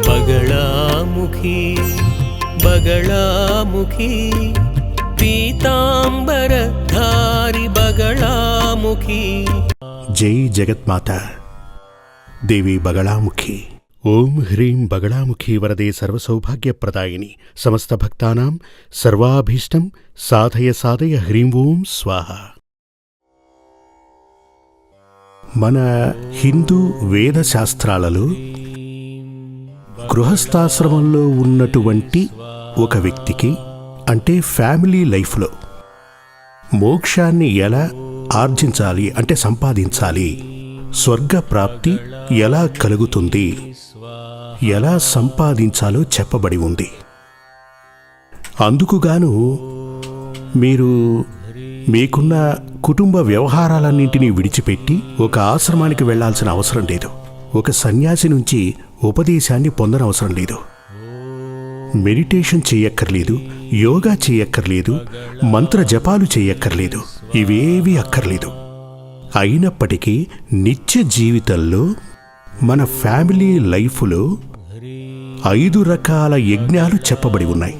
बगलामुखी बगलामुखी पीतांबरधारी बगलामुखी। जय जगन्माता देवी बगलामुखी। ओम ह्रीं बगलामुखी वरदे सर्वसौभाग्यप्रदायिनी समस्त भक्तानां सर्वाभीष्टं साधय साधय ह्रीं ओं स्वाहा। మన హిందూ వేద శాస్త్రాలలో గృహస్థాశ్రమంలో ఉన్నటువంటి ఒక వ్యక్తికి అంటే ఫ్యామిలీ లైఫ్లో మోక్షాన్ని ఎలా ఆర్జించాలి అంటే సంపాదించాలి, స్వర్గ ప్రాప్తి ఎలా కలుగుతుంది, ఎలా సంపాదించాలో చెప్పబడి ఉంది. అందుకుగాను మీరు మీకున్న కుటుంబ వ్యవహారాలన్నింటినీ విడిచిపెట్టి ఒక ఆశ్రమానికి వెళ్లాల్సిన అవసరం లేదు. ఒక సన్యాసి నుంచి ఉపదేశాన్ని పొందనవసరం లేదు. మెడిటేషన్ చేయక్కర్లేదు, యోగా చేయక్కర్లేదు, మంత్ర జపాలు చేయక్కర్లేదు. ఇవేవీ అక్కర్లేదు. అయినప్పటికీ నిత్య జీవితంలో మన ఫ్యామిలీ లైఫ్లో 5 రకాల యజ్ఞాలు చెప్పబడి ఉన్నాయి.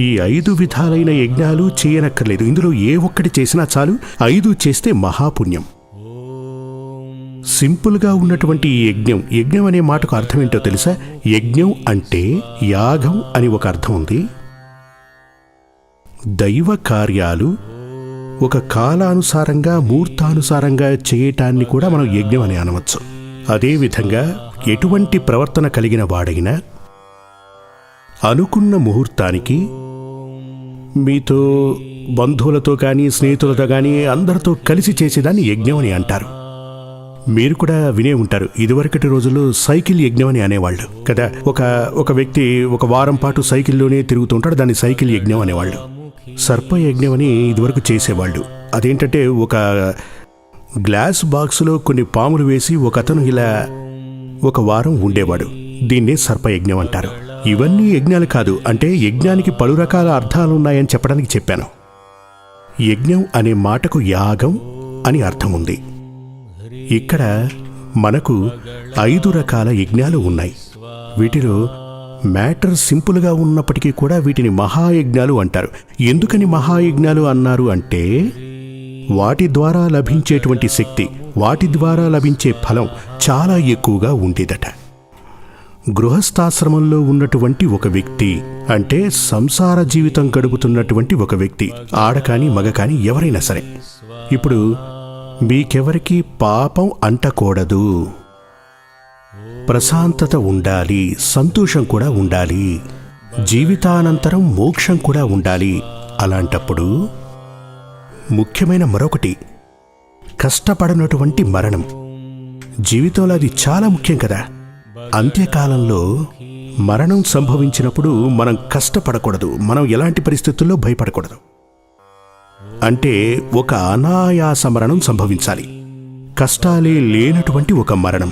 ఈ 5 విధాలైన యజ్ఞాలు చేయనక్కర్లేదు. ఇందులో ఏ ఒక్కటి చేసినా చాలు. 5 చేస్తే మహాపుణ్యం. సింపుల్గా ఉన్నటువంటి ఈ యజ్ఞం అనే మాటకు అర్థం ఏంటో తెలుసా? యజ్ఞం అంటే యాగం అని ఒక అర్థం ఉంది. దైవ కార్యాలు ఒక కాలానుసారంగా ముహూర్తానుసారంగా చేయటాన్ని కూడా మనం యజ్ఞం అని అనవచ్చు. అదేవిధంగా ఎటువంటి ప్రవర్తన కలిగిన వాడైనా అనుకున్న ముహూర్తానికి మీతో బంధువులతో కానీ స్నేహితులతో కానీ అందరితో కలిసి చేసేదాన్ని యజ్ఞం అని అంటారు. మీరు కూడా వినే ఉంటారు, ఇదివరకటి రోజుల్లో సైకిల్ యజ్ఞం అని అనేవాళ్ళు కదా. ఒక వ్యక్తి ఒక వారం పాటు సైకిల్లోనే తిరుగుతుంటాడు, దాన్ని సైకిల్ యజ్ఞం అనేవాళ్ళు. సర్ప యజ్ఞం అని ఇదివరకు చేసేవాళ్ళు. అదేంటంటే ఒక గ్లాస్ బాక్సులో కొన్ని పాములు వేసి ఒక అతను ఇలా ఒక వారం ఉండేవాడు. దీన్నే సర్పయజ్ఞం అంటారు. ఇవన్నీ యజ్ఞాలు కాదు, అంటే యజ్ఞానికి పలు రకాల అర్థాలున్నాయని చెప్పడానికి చెప్పాను. యజ్ఞం అనే మాటకు యాగం అని అర్థం ఉంది. ఇక్కడ మనకు 5 రకాల యజ్ఞాలు ఉన్నాయి. వీటిలో మ్యాటర్ సింపుల్గా ఉన్నప్పటికీ కూడా వీటిని మహాయజ్ఞాలు అంటారు. ఎందుకని మహాయజ్ఞాలు అన్నారు అంటే వాటి ద్వారా లభించేటువంటి శక్తి, వాటి ద్వారా లభించే ఫలం చాలా ఎక్కువగా ఉండేదట. గృహస్థాశ్రమంలో ఉన్నటువంటి ఒక వ్యక్తి అంటే సంసార జీవితం గడుపుతున్నటువంటి ఒక వ్యక్తి, ఆడకాని మగ కాని ఎవరైనా సరే, ఇప్పుడు మీకెవరికి పాపం అంటకూడదు, ప్రశాంతత ఉండాలి, సంతోషం కూడా ఉండాలి, జీవితానంతరం మోక్షం కూడా ఉండాలి. అలాంటప్పుడు ముఖ్యమైన మరొకటి కష్టపడనటువంటి మరణం. జీవితంలో అది చాలా ముఖ్యం కదా. అంత్యకాలంలో మరణం సంభవించినప్పుడు మనం కష్టపడకూడదు, మనం ఎలాంటి పరిస్థితుల్లో భయపడకూడదు. అంటే ఒక అనాయాస మరణం సంభవించాలి, కష్టాలే లేనటువంటి ఒక మరణం.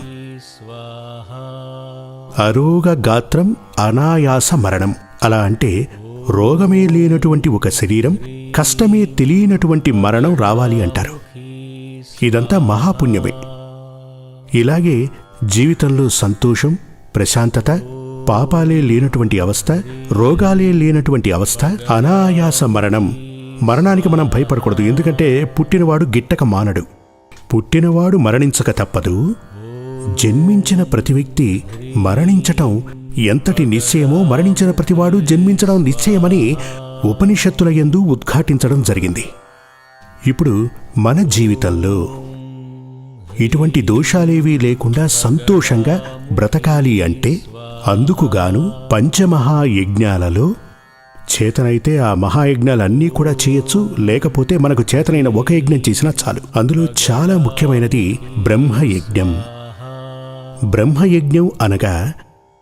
అరోగ గాత్రం అనాయాస మరణం. అలా అంటే రోగమే లేనటువంటి ఒక శరీరం, కష్టమే తెలియనటువంటి మరణం రావాలి అంటారు. ఇదంతా మహాపుణ్యమే. ఇలాగే జీవితంలో సంతోషం, ప్రశాంతత, పాపాలే లేనటువంటి అవస్థ, రోగాలే లేనటువంటి అవస్థ, అనాయాస మరణం. మరణానికి మనం భయపడకూడదు, ఎందుకంటే పుట్టినవాడు గిట్టక మానడు. పుట్టినవాడు మరణించక తప్పదు. జన్మించిన ప్రతి వ్యక్తి మరణించటం ఎంతటి నిశ్చయమో మరణించిన ప్రతివాడు జన్మించడం నిశ్చయమని ఉపనిషత్తుల యందు ఉద్ఘాటించడం జరిగింది. ఇప్పుడు మన జీవితంలో ఇటువంటి దోషాలేవీ లేకుండా సంతోషంగా బ్రతకాలి అంటే అందుకుగాను పంచమహాయజ్ఞాలలో చేతనైతే ఆ మహాయజ్ఞాలన్నీ కూడా చేయొచ్చు, లేకపోతే మనకు చేతనైన ఒక యజ్ఞం చేసినా చాలు. అందులో చాలా ముఖ్యమైనది బ్రహ్మయజ్ఞం. బ్రహ్మయజ్ఞం అనగా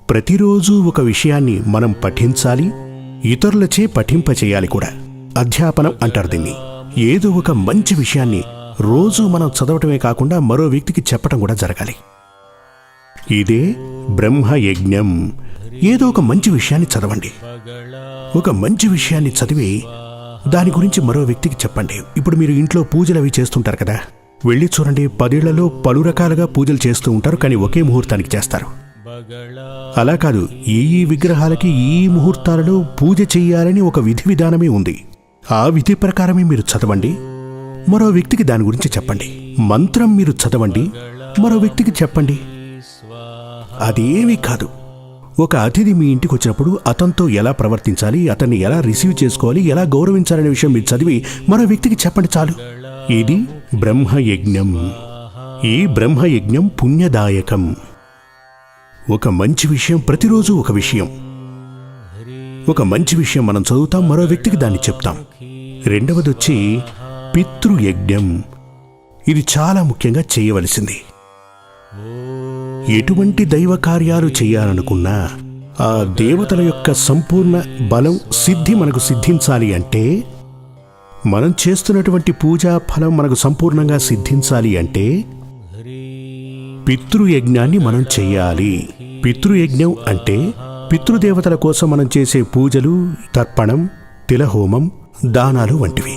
ప్రతిరోజు ఒక విషయాన్ని మనం పఠించాలి, ఇతరులచే పఠింపచేయాలి కూడా. అధ్యాపనం అంటారు దీన్ని. ఏదో ఒక మంచి విషయాన్ని రోజు మనం చదవటమే కాకుండా మరో వ్యక్తికి చెప్పటం కూడా జరగాలి. ఇదే బ్రహ్మయజ్ఞం. ఏదో ఒక మంచి విషయాన్ని చదవండి. ఒక మంచి విషయాన్ని చదివి దాని గురించి మరో వ్యక్తికి చెప్పండి. ఇప్పుడు మీరు ఇంట్లో పూజలు అవి చేస్తుంటారు కదా, వెళ్ళి చూడండి, 10 ఏళ్లలో పలు రకాలుగా పూజలు చేస్తూ ఉంటారు, కానీ ఒకే ముహూర్తానికి చేస్తారు. అలా కాదు, ఈ విగ్రహాలకి ఈ ముహూర్తాలలో పూజ చెయ్యాలని ఒక విధి విధానమే ఉంది. ఆ విధి ప్రకారమే మీరు చదవండి, మరో వ్యక్తికి దాని గురించి చెప్పండి. మంత్రం మీరు చదవండి, మరో వ్యక్తికి చెప్పండి. అదేమీ కాదు. ఒక అతిథి మీ ఇంటికి వచ్చినప్పుడు అతనితో ఎలా ప్రవర్తించాలి, అతన్ని ఎలా రిసీవ్ చేసుకోవాలి, ఎలా గౌరవించాలనే విషయం మీరు చదివి మరో వ్యక్తికి చెప్పండి చాలు. ఇది బ్రహ్మయజ్ఞం. ఈ బ్రహ్మయజ్ఞం పుణ్యదాయకం. ఒక మంచి విషయం, ప్రతిరోజు ఒక విషయం, ఒక మంచి విషయం మనం చదువుతాం, మరో వ్యక్తికి దాన్ని చెప్తాం. రెండవదొచ్చి పితృయజ్ఞం. ఇది చాలా ముఖ్యంగా చేయవలసింది. ఎటువంటి దైవ కార్యాలు చేయాలనుకున్నా ఆ దేవతల యొక్క సంపూర్ణ బలం, సిద్ధి మనకు సిద్ధించాలి అంటే, మనం చేస్తున్నటువంటి పూజా ఫలం మనకు సంపూర్ణంగా సిద్ధించాలి అంటే పితృయజ్ఞాన్ని మనం చెయ్యాలి. పితృయజ్ఞం అంటే పితృదేవతల కోసం మనం చేసే పూజలు, తర్పణం, తిలహోమం, దానాలు వంటివి.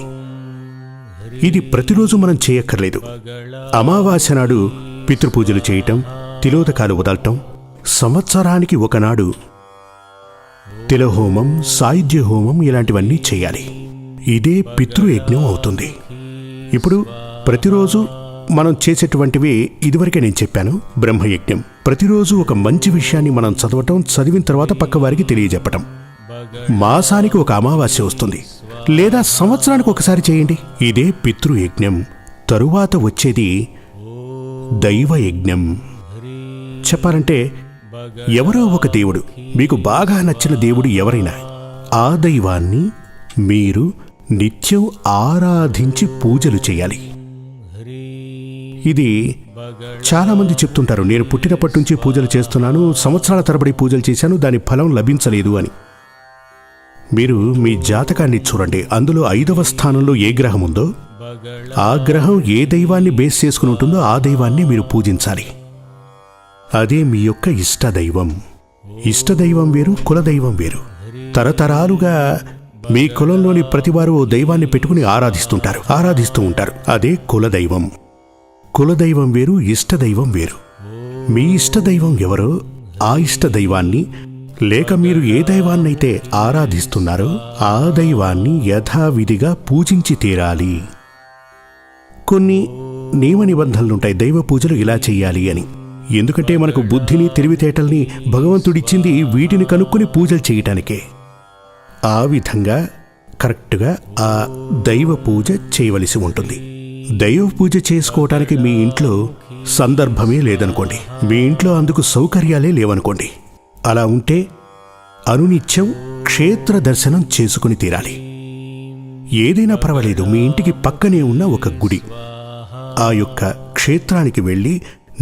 ఇది ప్రతిరోజు మనం చేయక్కర్లేదు. అమావాస్య నాడు పితృపూజలు చేయటం, తిలోదకాలు వదలటం, సంవత్సరానికి ఒకనాడు తిలహోమం, సాయుధ్య హోమం ఇలాంటివన్నీ చేయాలి. ఇదే పితృయజ్ఞం అవుతుంది. ఇప్పుడు ప్రతిరోజు మనం చేసేటువంటివి ఇదివరకే నేను చెప్పాను. బ్రహ్మయజ్ఞం ప్రతిరోజు ఒక మంచి విషయాన్ని మనం చదవటం, చదివిన తర్వాత పక్క వారికి తెలియజెప్పటం. మాసానికి ఒక అమావాస్య వస్తుంది, లేదా సంవత్సరానికి ఒకసారి చేయండి. ఇదే పితృయజ్ఞం. తరువాత వచ్చేది దైవయజ్ఞం. చెప్పాలంటే ఎవరో ఒక దేవుడు, మీకు బాగా నచ్చిన దేవుడు ఎవరైనా, ఆ దైవాన్ని మీరు నిత్యం ఆరాధించి పూజలు చేయాలి. ఇది చాలామంది చెప్తుంటారు, నేను పుట్టినప్పటి నుంచి పూజలు చేస్తున్నాను, సంవత్సరాల తరబడి పూజలు చేశాను, దాని ఫలం లభించలేదు అని. మీరు మీ జాతకాన్ని చూడండి. అందులో 5వ స్థానంలో ఏ గ్రహం ఉందో ఆ గ్రహం ఏ దైవాన్ని బేస్ చేసుకుని ఉంటుందో ఆ దైవాన్ని మీరు పూజించాలి. అదే మీ యొక్క ఇష్టదైవం. ఇష్టదైవం వేరు, కులదైవం వేరు. తరతరాలుగా మీ కులంలోని ప్రతివారు ఓ దైవాన్ని పెట్టుకుని ఆరాధిస్తూ ఉంటారు. అదే కులదైవం. కులదైవం వేరు, ఇష్టదైవం వేరు. మీ ఇష్టదైవం ఎవరో ఆ ఇష్టదైవాన్ని, లేక మీరు ఏ దైవాన్నైతే ఆరాధిస్తున్నారో ఆ దైవాన్ని యథావిధిగా పూజించి తీరాలి. కొన్ని నియమ నిబంధనలుంటాయి, దైవ పూజలు ఇలా చెయ్యాలి అని. ఎందుకంటే మనకు బుద్ధిని, తెలివితేటల్ని భగవంతుడిచ్చింది వీటిని కనుక్కొని పూజలు చేయటానికే. ఆ విధంగా కరెక్ట్గా ఆ దైవ పూజ చేయవలసి ఉంటుంది. దైవ పూజ చేసుకోవటానికి మీ ఇంట్లో సందర్భమే లేదనుకోండి, మీ ఇంట్లో అందుకు సౌకర్యాలే లేవనుకోండి, అలా ఉంటే అనునిత్యం క్షేత్ర దర్శనం చేసుకుని తీరాలి. ఏదైనా పర్వాలేదు, మీ ఇంటికి పక్కనే ఉన్న ఒక గుడి, ఆ యొక్క క్షేత్రానికి వెళ్ళి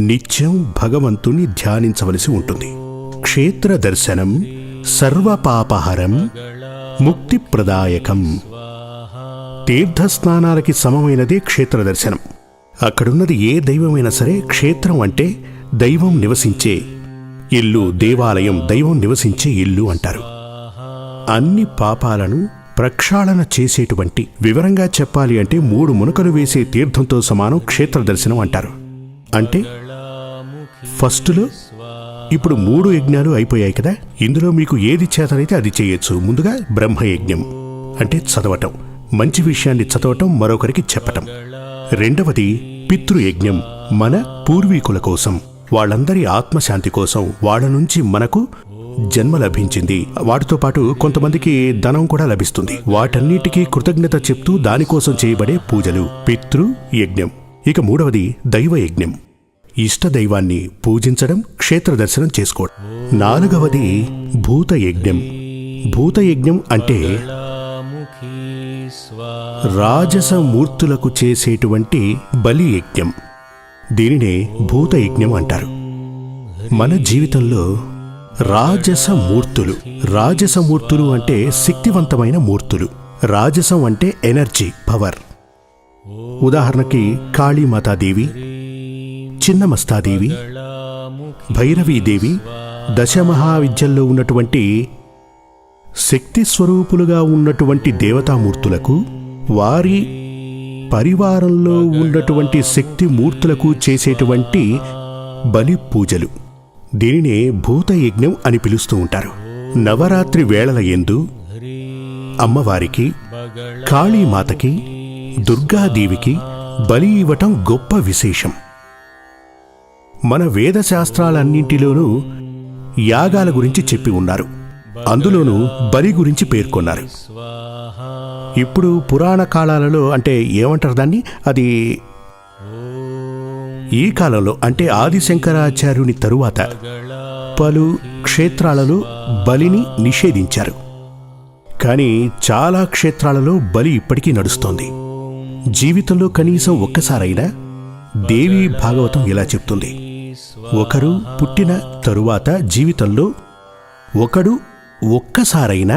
నిత్యం భగవంతుని ధ్యానించవలసి ఉంటుంది. క్షేత్ర దర్శనం సర్వపాపహరం ముక్తిప్రదాయకం. తీర్థస్నానాలకి సమమైనదే క్షేత్ర దర్శనం. అక్కడున్నది ఏ దైవమైనా సరే, క్షేత్రం అంటే దైవం నివసించే ఇల్లు, దేవాలయం దైవం నివసించే ఇల్లు అంటారు. అన్ని పాపాలను ప్రక్షాళన చేసేటువంటి, వివరంగా చెప్పాలి అంటే 3 మునకలు వేసే తీర్థంతో సమానం క్షేత్ర దర్శనం అంటారు. అంటే ఫస్టులో ఇప్పుడు 3 యజ్ఞాలు అయిపోయాయి కదా, ఇందులో మీకు ఏది చేతనైతే అది చేయొచ్చు. ముందుగా బ్రహ్మయజ్ఞం అంటే చదవటం, మంచి విషయాన్ని చదవటం, మరొకరికి చెప్పటం. రెండవది పితృయజ్ఞం, మన పూర్వీకుల కోసం, వాళ్ళందరి ఆత్మశాంతి కోసం, వాళ్ళ నుంచి మనకు జన్మ లభించింది, వాటితో పాటు కొంతమందికి ధనం కూడా లభిస్తుంది. వాటన్నిటికీ కృతజ్ఞత చెప్తూ దానికోసం చేయబడే పూజలు పితృయజ్ఞం. ఇక మూడవది దైవయజ్ఞం, ఇష్టదైవాన్ని పూజించడం, క్షేత్ర దర్శనం చేసుకోవడం. నాలుగవది భూతయజ్ఞం. భూతయజ్ఞం అంటే రాజస మూర్తులకు చేసేటువంటి బలి యజ్ఞం. దీనినే భూతయజ్ఞం అంటారు. మన జీవితంలో రాజసమూర్తులు అంటే శక్తివంతమైన మూర్తులు. రాజసం అంటే ఎనర్జీ, పవర్. ఉదాహరణకి కాళీమాతాదేవి, చిన్నమస్తాదేవి, భైరవీదేవి దశమహావిద్యల్లో ఉన్నటువంటి శక్తి స్వరూపులుగా ఉన్నటువంటి దేవతామూర్తులకు, వారి పరివారంలో ఉన్నటువంటి శక్తి మూర్తులకు చేసేటువంటి బలి పూజలు, దీనినే భూతయజ్ఞం అని పిలుస్తూ ఉంటారు. నవరాత్రి వేళల యందు అమ్మవారికి, కాళీమాతకి, దుర్గాదేవికి బలి ఇవ్వటం గొప్ప విశేషం. మన వేదశాస్త్రాలన్నింటిలోనూ యాగాల గురించి చెప్పి ఉన్నారు. అందులోనూ బలి గురించి పేర్కొన్నారు. ఇప్పుడు పురాణ కాలాలలో అంటే ఏమంటారు దాన్ని, అది ఈ కాలంలో అంటే ఆదిశంకరాచార్యుని తరువాత పలు క్షేత్రాలలో బలిని నిషేధించారు. కానీ చాలా క్షేత్రాలలో బలి ఇప్పటికీ నడుస్తోంది. జీవితంలో కనీసం ఒక్కసారైనా దేవీ భాగవతం ఇలా చెప్తుంది, ఒకరు పుట్టిన తరువాత జీవితంలో ఒకడు ఒక్కసారైనా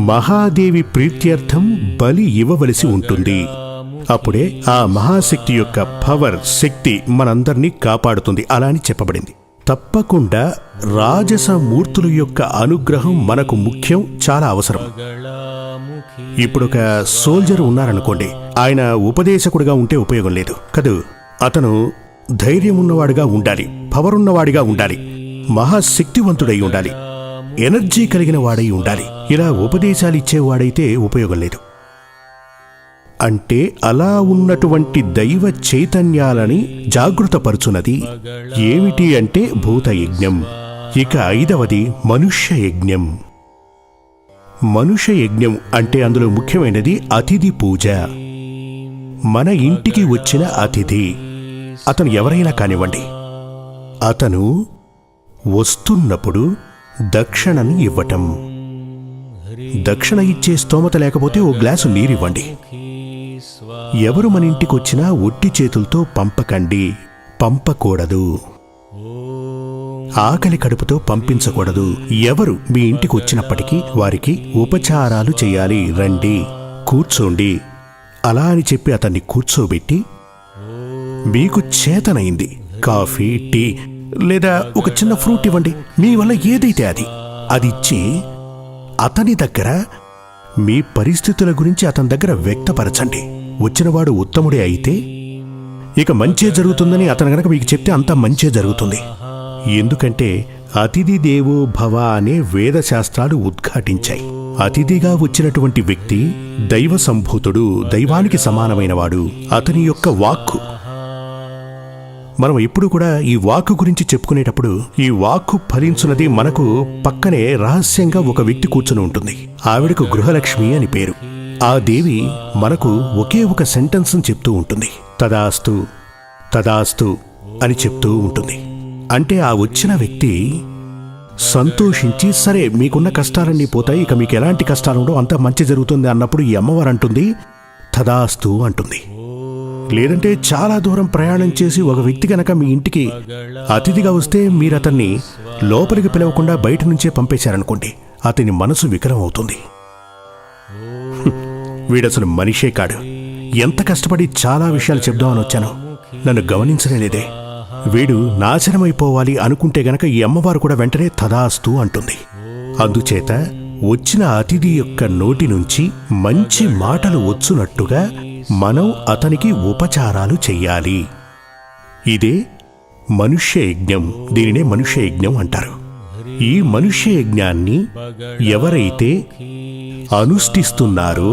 మహాదేవి ప్రీత్యర్థం బలి ఇవ్వవలసి ఉంటుంది. అప్పుడే ఆ మహాశక్తి యొక్క పవర్, శక్తి మనందరినీ కాపాడుతుంది అలా అని చెప్పబడింది. తప్పకుండా రాజస మూర్తుల యొక్క అనుగ్రహం మనకు ముఖ్యం, చాలా అవసరం. ఇప్పుడొక సోల్జర్ ఉన్నారనుకోండి, ఆయన ఉపదేశకుడిగా ఉంటే ఉపయోగం లేదు కదూ. అతను ధైర్యం ఉన్నవాడిగా ఉండాలి, పవర్ ఉన్నవాడిగా ఉండాలి, మహాశక్తివంతుడై ఉండాలి, ఎనర్జీ కలిగిన వాడై ఉండాలి. ఇలా ఉపదేశాలు ఇచ్చేవాడైతే ఉపయోగం లేదు. అంటే అలా ఉన్నటువంటి దైవ చైతన్యాలని జాగృతపరుచున్నది ఏమిటి అంటే భూతయజ్ఞం. ఇక 5వది మనుష్య యజ్ఞం. మనుష్య యజ్ఞం అంటే అందులో ముఖ్యమైనది అతిథి పూజ. మన ఇంటికి వచ్చిన అతిథి, అతను ఎవరైనా కానివ్వండి, అతను వస్తున్నప్పుడు దక్షిణను ఇవ్వటం. దక్షిణ ఇచ్చే స్తోమత లేకపోతే ఓ గ్లాసు నీరివ్వండి. ఎవరు మన ఇంటికొచ్చినా ఒట్టి చేతులతో పంపకండి, పంపకూడదు. ఆకలి కడుపుతో పంపించకూడదు. ఎవరు మీ ఇంటికి వచ్చినప్పటికీ వారికి ఉపచారాలు చేయాలి. రండి, కూర్చోండి అలా అని చెప్పి అతన్ని కూర్చోబెట్టి, మీకు చేతనైంది కాఫీ, టీ లేదా ఒక చిన్న ఫ్రూట్ ఇవ్వండి. మీ వల్ల ఏదైతే అది ఇచ్చి అతని దగ్గర మీ పరిస్థితుల గురించి అతని దగ్గర వ్యక్తపరచండి. వచ్చినవాడు ఉత్తముడే అయితే ఇక మంచే జరుగుతుందని అతను గనక మీకు చెప్తే అంతా మంచే జరుగుతుంది. ఎందుకంటే అతిథి దేవో భవ అనే వేదశాస్త్రాలు ఉద్ఘాటించాయి. అతిథిగా వచ్చినటువంటి వ్యక్తి దైవ సంభూతుడు, దైవానికి సమానమైనవాడు. అతని యొక్క వాక్కు, మనం ఇప్పుడు కూడా ఈ వాక్కు గురించి చెప్పుకునేటప్పుడు ఈ వాక్కు ఫలించున్నది మనకు పక్కనే రహస్యంగా ఒక వ్యక్తి కూర్చుని ఉంటుంది. ఆవిడకు గృహలక్ష్మి అని పేరు. ఆ దేవి మనకు ఒకే ఒక సెంటెన్స్ చెప్తూ ఉంటుంది, తదాస్తు తదాస్తు అని చెప్తూ ఉంటుంది. అంటే ఆ వచ్చిన వ్యక్తి సంతోషించి, సరే మీకున్న కష్టాలన్నీ పోతాయి, ఇక మీకు ఎలాంటి కష్టాలు అంతా మంచి జరుగుతుంది అన్నప్పుడు ఈ అమ్మవారు అంటుంది తదాస్తు అంటుంది. లేదంటే చాలా దూరం ప్రయాణం చేసి ఒక వ్యక్తి గనక మీ ఇంటికి అతిథిగా వస్తే మీరు అతన్ని లోపలికి పిలవకుండా బయట నుంచే పంపేశారనుకోండి, అతని మనసు వికలం అవుతుంది. వీడసలు మనిషే కాడు, ఎంత కష్టపడి చాలా విషయాలు చెప్దామని వచ్చాను, నన్ను గమనించనే లేదే, వీడు నాశనమైపోవాలి అనుకుంటే గనక ఈ అమ్మవారు కూడా వెంటనే తదాస్తు అంటుంది. అందుచేత వచ్చిన అతిథి యొక్క నోటి నుంచి మంచి మాటలు వచ్చునట్టుగా మనం అతనికి ఉపచారాలు చెయ్యాలి. ఇదే మనుష్య యజ్ఞం. దీనినే మనుష్య యజ్ఞం అంటారు. ఈ మనుష్య యజ్ఞాన్ని ఎవరైతే అనుష్ఠిస్తున్నారో,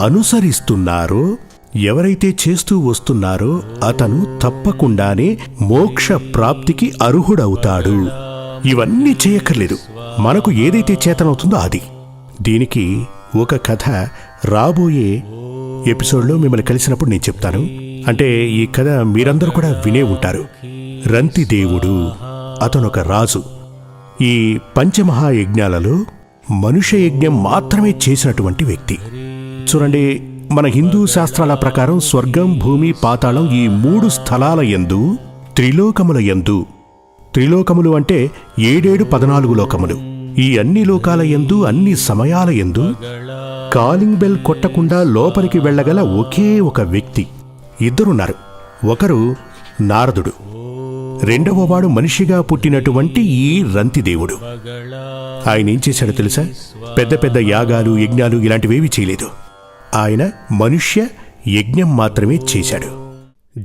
అనుసరిస్తున్నారో, ఎవరైతే చేస్తూ వస్తున్నారో అతను తప్పకుండానే మోక్ష ప్రాప్తికి అర్హుడవుతాడు. ఇవన్నీ చేయక్కర్లేదు, మనకు ఏదైతే చేతనవుతుందో అది. దీనికి ఒక కథ రాబోయే ఎపిసోడ్లో మిమ్మల్ని కలిసినప్పుడు నేను చెప్తాను. అంటే ఈ కథ మీరందరూ కూడా వినే ఉంటారు. రంతిదేవుడు, అతనొక రాజు. ఈ పంచమహాయజ్ఞాలలో మనుష్య యజ్ఞం మాత్రమే చేసినటువంటి వ్యక్తి. చూడండి, మన హిందూ శాస్త్రాల ప్రకారం స్వర్గం, భూమి, పాతాళం ఈ 3 స్థలాల యందు, త్రిలోకముల యందు, త్రిలోకములు అంటే 7 14 లోకములు, ఈ అన్ని లోకాల యందు అన్ని సమయాల యందు కాలింగ్ బెల్ కొట్టకుండా లోపలికి వెళ్ళగల ఒకే ఒక వ్యక్తి. ఇద్దరున్నారు. ఒకరు నారదుడు, రెండవవాడు మనిషిగా పుట్టినటువంటి ఈ రంతిదేవుడు. ఆయన ఏం చేశాడో తెలుసా? పెద్ద పెద్ద యాగాలు, యజ్ఞాలు ఇలాంటివేవి చేయలేదు. ఆయన మనుష్య యజ్ఞం మాత్రమే చేశాడు.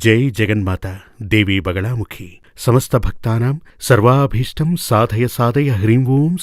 జై జగన్మాత దేవి బగళాముఖి. సమస్త భక్తానాం సర్వాభీష్టం సాధయ సాధయ హ్రీం ఓం